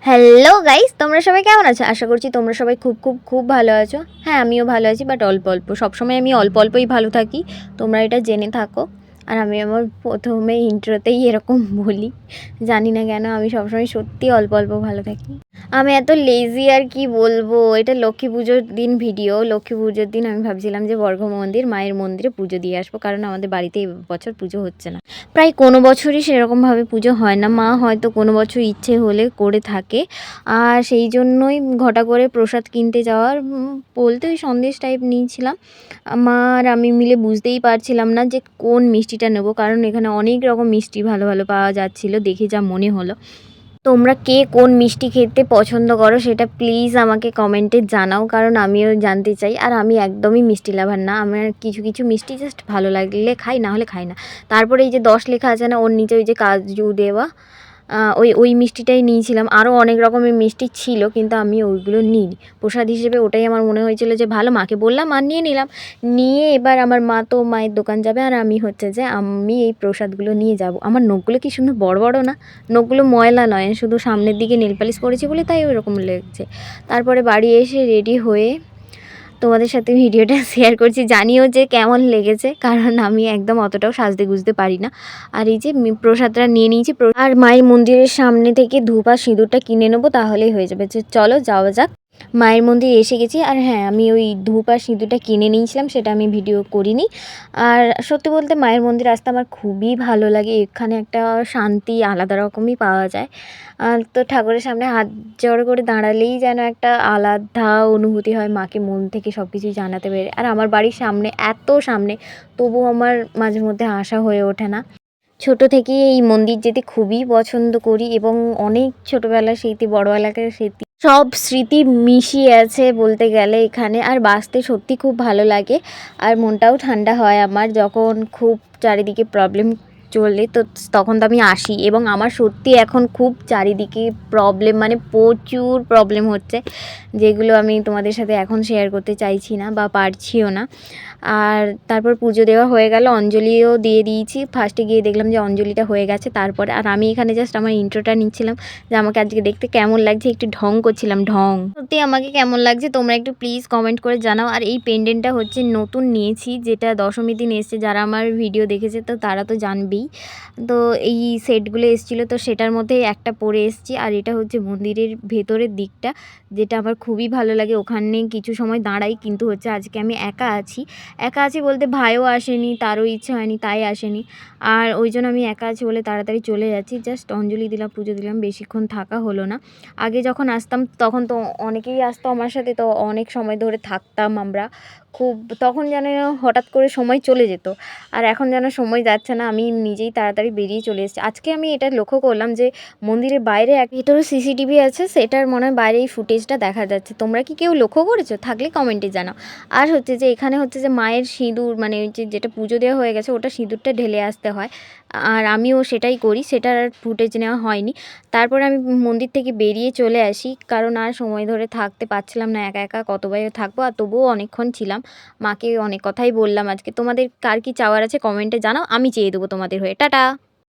Hello guys, তোমরা সবাই কেমন আছো? আশা করছি তোমরা সবাই খুব খুব খুব ভালো আছো। হ্যাঁ, আমিও ভালো আছি, বাট অল্প অল্প। সবসময় আমি অল্প অল্পই ভালো থাকি, তোমরা এটা জেনে থাকো। আর আমি আমার প্রথমে ইন্ট্রোতেই এরকম বলি, জানি না কেন আমি সবসময় সত্যি অল্প অল্প ভালো থাকি। আমি এত লেজি আর কি বলবো। এটা লক্ষ্মী পুজোর দিন ভিডিও। লক্ষ্মী পুজোর দিন আমি ভাবছিলাম যে বর্গ মন্দির মায়ের মন্দিরে পুজো দিয়ে আসবো, কারণ আমাদের বাড়িতে এই বছর পুজো হচ্ছে না। প্রায় কোনো বছরই সেরকমভাবে পুজো হয় না। মা হয়তো কোনো বছর ইচ্ছে হলে করে থাকে, আর সেই জন্যই ঘটা করে প্রসাদ কিনতে যাওয়ার বলতে ওই সন্দেশ টাইপ নিয়েছিলাম। মা আর আমি মিলে বুঝতেই পারছিলাম না যে কোন মিষ্টিটা নেব, কারণ এখানে অনেক রকম মিষ্টি ভালো ভালো পাওয়া যাচ্ছিলো দেখে যা মনে হলো। তোমরা কে কোন মিষ্টি খেতে পছন্দ করো সেটা প্লিজ আমাকে কমেন্টে জানাও, কারণ আমিও জানতে চাই। আর আমি একদমই মিষ্টি লাভার না, আমার কিছু কিছু মিষ্টি জাস্ট ভালো লাগলে খাই, না হলে খাই না। তারপরে এই যে 10 লেখা আছে না, ওর নিচে ওই যে কাজু দেওয়া ওই মিষ্টিটাই নিয়েছিলাম। আরও অনেক রকমের মিষ্টি ছিল, কিন্তু আমি ওইগুলো নিইনি প্রসাদ হিসেবে। ওটাই আমার মনে হয়েছিল যে ভালো, মাকে বললাম আর নিয়ে নিলাম। নিয়ে এবার আমার মা তো মায়ের দোকান যাবে, আর আমি হচ্ছে যে আমি এই প্রসাদগুলো নিয়ে যাব। আমার নখগুলো কি সুন্দর বড় বড় না? নখগুলো ময়লা নয়, শুধু সামনের দিকে নেল পালিশ করেছি বলে তাই ওইরকম লেগেছে। তারপরে বাড়ি এসে রেডি হয়ে তোমাদের সাথে ভিডিওটা শেয়ার করছি। জানিও যে কেমন লেগেছে, কারণ আমি একদম অতটাও সাজতে গুজতে পারি না। আর এই যে প্রসাদটা নিয়ে নিয়েছি, আর মায়ের মন্দিরের সামনে থেকে ধূপ আর সিঁদুরটা কিনে নেবো, তাহলেই হয়ে যাবে। যে চলো যাওয়া যাক। মায়ের মন্দিরে এসে গেছি। আর হ্যাঁ, আমি ওই ধূপ আর সিঁদুরটা কিনে নিয়েছিলাম, সেটা আমি ভিডিও করিনি। আর সত্যি বলতে মায়ের মন্দির আসতে আমার খুবই ভালো লাগে। এখানে একটা শান্তি আলাদা রকমই পাওয়া যায়। তো ঠাকুরের সামনে হাত জড়ো করে দাঁড়ালেই যেন একটা আলাদা অনুভূতি হয়, মাকে মন থেকে সব কিছুই জানাতে পেরে। আর আমার বাড়ির সামনে, এত সামনে, তবুও আমার মাঝে মধ্যে আসা হয়ে ওঠে না। ছোট থেকেই এই মন্দির যেতে খুবই পছন্দ করি, এবং অনেক ছোটোবেলার স্মৃতি, বড়বেলাকার স্মৃতি, সব স্মৃতি মিশিয়ে আছে বলতে গেলে এখানে। আর বাসতে সত্যি খুব ভালো লাগে, আর মনটাও ঠান্ডা হয় আমার যখন খুব চারিদিকে প্রবলেম চলে। তো তখন তো আমি আসি, এবং আমার সত্যি এখন খুব চারিদিকে প্রবলেম, মানে প্রচুর প্রবলেম হচ্ছে, যেগুলো আমি তোমাদের সাথে এখন শেয়ার করতে চাইছি না বা পারছিও না। আর তারপর পুজো দেওয়া হয়ে গেল, অঞ্জলিও দিয়ে দিয়েছি। ফার্স্টে গিয়ে দেখলাম যে অঞ্জলিটা হয়ে গেছে। তারপরে আর আমি এখানে জাস্ট আমার ইন্ট্রোটা নিচ্ছিলাম, যে আমাকে আজকে দেখতে কেমন লাগছে, একটু ঢং করছিলাম, ঢং। সত্যি আমাকে কেমন লাগছে তোমরা একটু প্লিজ কমেন্ট করে জানাও। আর এই পেন্ডেন্টটা হচ্ছে নতুন নিয়েছি, যেটা দশমীর দিন এসছে। যারা আমার ভিডিও দেখেছে তো তারা তো জানবেই। তো এই সেটগুলো এসেছিলো, তো সেটার মধ্যে একটা পরে এসছি। আর এটা হচ্ছে মন্দিরের ভেতরের দিকটা, যেটা আমার খুবই ভালো লাগে। ওখানে কিছু সময় দাঁড়াই, কিন্তু হচ্ছে আজকে আমি একা আছি। একা আছি বলতে ভাইও আসেনি, তারও ইচ্ছে হয়নি তাই আসেনি। আর ওই জন্য আমি একা আছি বলে তাড়াতাড়ি চলে যাচ্ছি। জাস্ট অঞ্জলি দিলাম, পুজো দিলাম, বেশিক্ষণ থাকা হলো না। আগে যখন আসতাম তখন তো অনেকেই আসতো আমার সাথে, তো অনেক সময় ধরে থাকতাম আমরা খুব। তখন যেন হঠাৎ করে সময় চলে যেত, আর এখন যেন সময় যাচ্ছে না। আমি নিজেই তাড়াতাড়ি বেরিয়ে চলে এসেছি। আজকে আমি এটা লক্ষ্য করলাম যে মন্দিরের বাইরে ভিতরে সিসিটিভি আছে, সেটার মনে হয় বাইরে এই ফুটেজটা দেখা যাচ্ছে। তোমরা কি কেউ লক্ষ্য করেছো? থাকলে কমেন্টে জানাও। আর হচ্ছে যে এখানে হচ্ছে যে মায়ের সিঁদুর, মানে ওই যেটা পুজো দেওয়া হয়ে গেছে ওটা সিঁদুরটা ঢেলে আসতে হয়, আর আমিও সেটাই করি। সেটার আর ফুটেজ নেওয়া হয়নি। তারপরে আমি মন্দির থেকে বেরিয়ে চলে আসি, কারণ আর সময় ধরে থাকতে পারছিলাম না। একা একা কতবার থাকবো, আর তবুও অনেকক্ষণ ছিলাম। মাকে অনেক কথাই বললাম আজকে। তোমাদের কার কি চাওয়ার আছে কমেন্টে জানাও, আমি চেয়ে দেবো তোমাদের হয়ে। টাটা।